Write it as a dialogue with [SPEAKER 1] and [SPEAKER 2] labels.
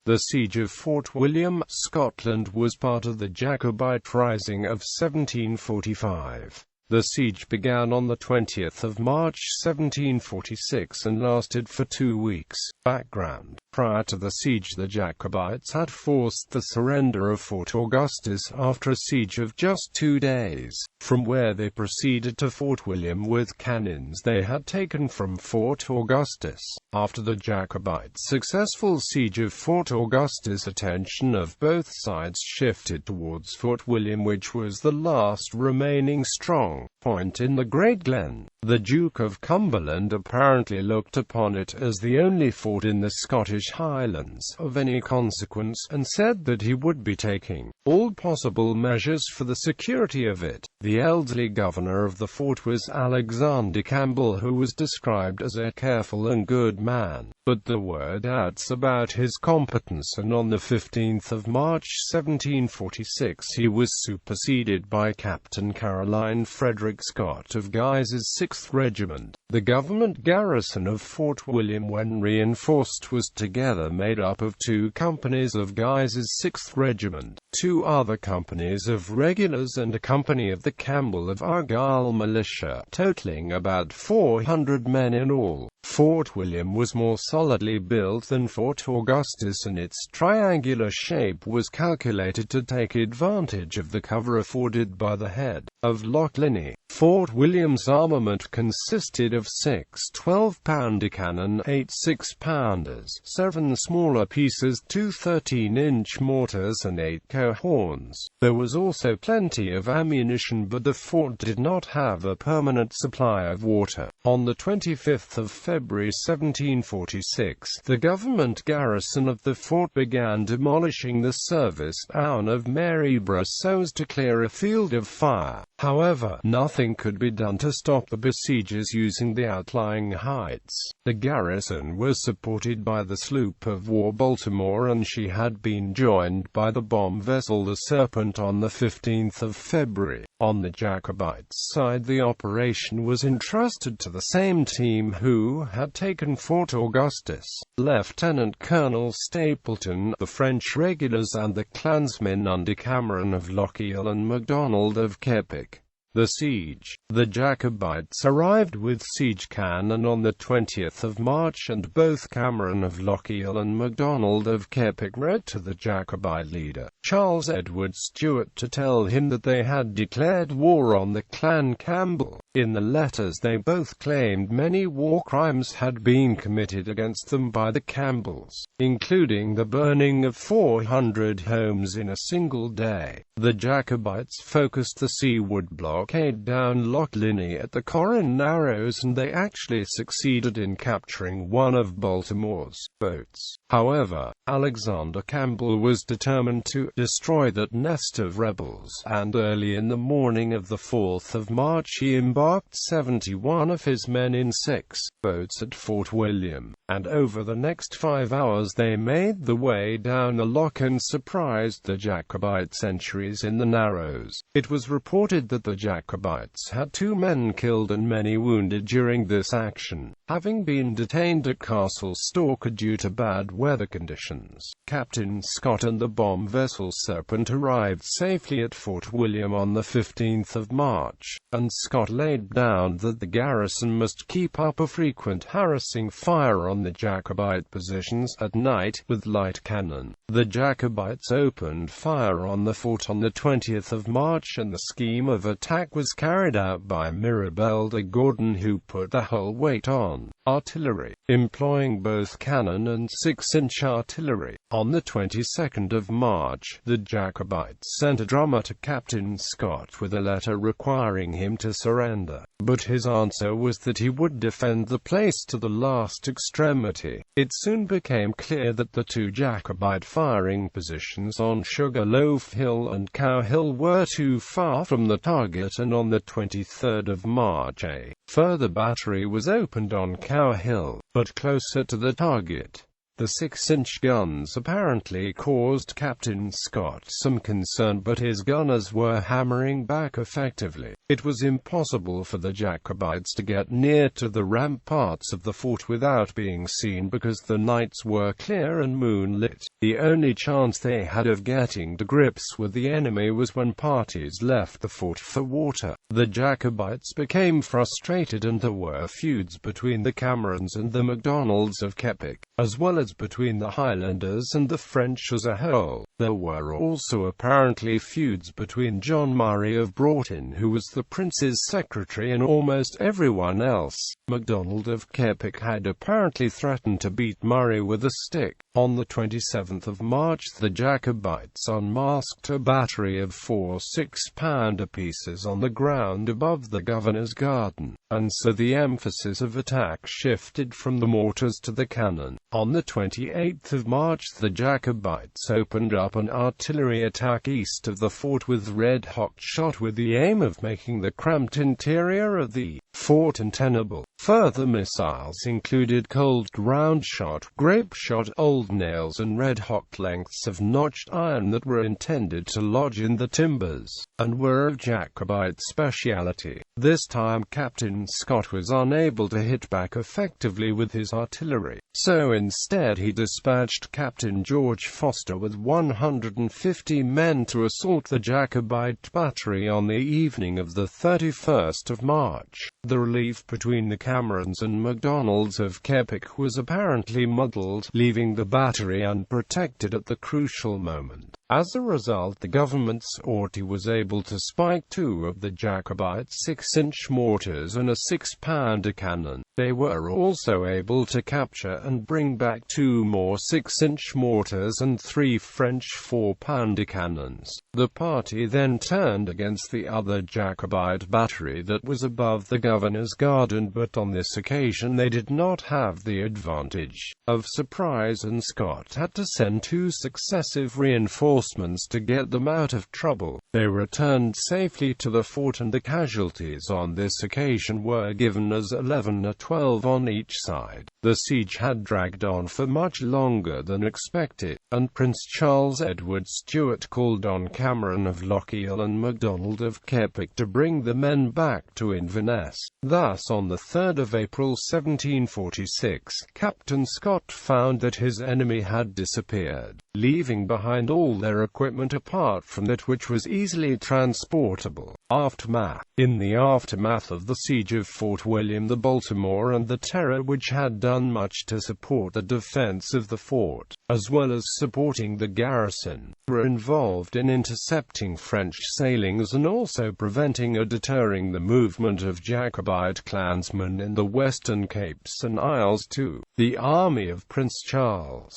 [SPEAKER 1] The siege of Fort William, Scotland was part of the Jacobite Rising of 1745. The siege began on the 20th of March 1746 and lasted for 2 weeks. Background: prior to the siege, the Jacobites had forced the surrender of Fort Augustus after a siege of just 2 days, from where they proceeded to Fort William with cannons they had taken from Fort Augustus. After the Jacobites' successful siege of Fort Augustus, attention of both sides shifted towards Fort William, which was the last remaining strong point in the Great Glen. The Duke of Cumberland apparently looked upon it as the only fort in the Scottish Highlands of any consequence, and said that he would be taking all possible measures for the security of it. The elderly governor of the fort was Alexander Campbell, who was described as a careful and good man, but the word doubts about his competence, and on the 15th of March 1746 he was superseded by Captain Caroline Frederick Scott of Guise's 6th Regiment. The government garrison of Fort William, when reinforced, was together made up of 2 companies of Guise's 6th Regiment, 2 other companies of regulars, and a company of the Campbell of Argyll militia, totaling about 400 men in all. Fort William was more solidly built than Fort Augustus, and its triangular shape was calculated to take advantage of the cover afforded by the head of Loch Linnhe. Fort William's armament consisted of 6 12-pounder cannon, 8 6-pounders, 7 smaller pieces, 2 13-inch mortars, and 8 coehorns. There was also plenty of ammunition, but the fort did not have a permanent supply of water. On the 25th of February 1746, the government garrison of the fort began demolishing the service town of Maryborough so as to clear a field of fire. However, nothing could be done to stop the besiegers using the outlying heights. The garrison was supported by the sloop of war Baltimore, and she had been joined by the bomb vessel the Serpent on the 15th of February. On the Jacobites' side, the operation was entrusted to the same team who had taken Fort Augustus. Lieutenant Colonel Stapleton, the French regulars, and the clansmen under Cameron of Lochiel and MacDonald of Keppoch. The siege. The Jacobites arrived with siege cannon on the 20th of March, and both Cameron of Lochiel and MacDonald of Keppoch wrote to the Jacobite leader, Charles Edward Stuart, to tell him that they had declared war on the Clan Campbell. In the letters they both claimed many war crimes had been committed against them by the Campbells, including the burning of 400 homes in a single day. The Jacobites focused the seaward blockade down Loch Linnhe at the Corran Narrows, and they actually succeeded in capturing one of Baltimore's boats. However, Alexander Campbell was determined to destroy that nest of rebels, and early in the morning of the 4th of March he embarked 71 of his men in 6 boats at Fort William, and over the next 5 hours they made the way down the loch and surprised the Jacobite sentries in the Narrows. It was reported that the Jacobites had 2 men killed and many wounded during this action, having been detained at Castle Stalker due to bad weather conditions. Captain Scott and the bomb vessel Serpent arrived safely at Fort William on the 15th of March, and Scott laid down that the garrison must keep up a frequent harassing fire on the Jacobite positions at night with light cannon. The Jacobites opened fire on the fort on the 20th of March, and the scheme of attack was carried out by Mirabel de Gordon, who put the whole weight on artillery, employing both cannon and 6-inch artillery. On the 22nd of March, the Jacobites sent a drummer to Captain Scott with a letter requiring him to surrender, but his answer was that he would defend the place to the last extremity. It soon became clear that the 2 Jacobite firing positions on Sugarloaf Hill and Cow Hill were too far from the target, and on the 23rd of March a further battery was opened on Cow Hill, but closer to the target. The 6-inch guns apparently caused Captain Scott some concern, but his gunners were hammering back effectively. It was impossible for the Jacobites to get near to the ramparts of the fort without being seen because the nights were clear and moonlit. The only chance they had of getting to grips with the enemy was when parties left the fort for water. The Jacobites became frustrated, and there were feuds between the Camerons and the MacDonalds of Keppoch, as well as between the Highlanders and the French as a whole. There were also apparently feuds between John Murray of Broughton, who was the prince's secretary, and almost everyone else. MacDonald of Keppoch had apparently threatened to beat Murray with a stick. On the 27th of March, the Jacobites unmasked a battery of 4 6-pounder pieces on the ground above the governor's garden, and so the emphasis of attack shifted from the mortars to the cannon. On the 28th of March, the Jacobites opened up an artillery attack east of the fort with red-hot shot, with the aim of making the cramped interior of the fort untenable. Further missiles included cold ground shot, grape shot, old nails, and red-hot lengths of notched iron that were intended to lodge in the timbers, and were of Jacobite speciality. This time Captain Scott was unable to hit back effectively with his artillery, so instead he dispatched Captain George Foster with 150 men to assault the Jacobite battery on the evening of the 31st of March. The relief between the Camerons and MacDonalds of Keppoch was apparently muddled, leaving the battery unprotected at the crucial moment. As a result, the government sortie was able to spike 2 of the Jacobites' 6-inch mortars and a 6-pounder cannon. They were also able to capture and bring back 2 more 6-inch mortars and 3 French 4-pounder cannons. The party then turned against the other Jacobite battery that was above the governor's garden, but on this occasion they did not have the advantage of surprise, and Scott had to send 2 successive reinforcements to get them out of trouble. They returned safely to the fort, and the casualties on this occasion were given as 11-12 on each side. The siege had dragged on for much longer than expected, and Prince Charles Edward Stuart called on Cameron of Lochiel and MacDonald of Keppoch to bring the men back to Inverness. Thus, on the 3rd of April 1746, Captain Scott found that his enemy had disappeared, leaving behind all their equipment apart from that which was easily transportable. Aftermath. In the aftermath of the siege of Fort William, the Baltimore and the Terror, which had done much to support the defense of the fort, as well as supporting the garrison, were involved in intercepting French sailings and also preventing or deterring the movement of Jacobite clansmen in the Western Capes and Isles to the army of Prince Charles.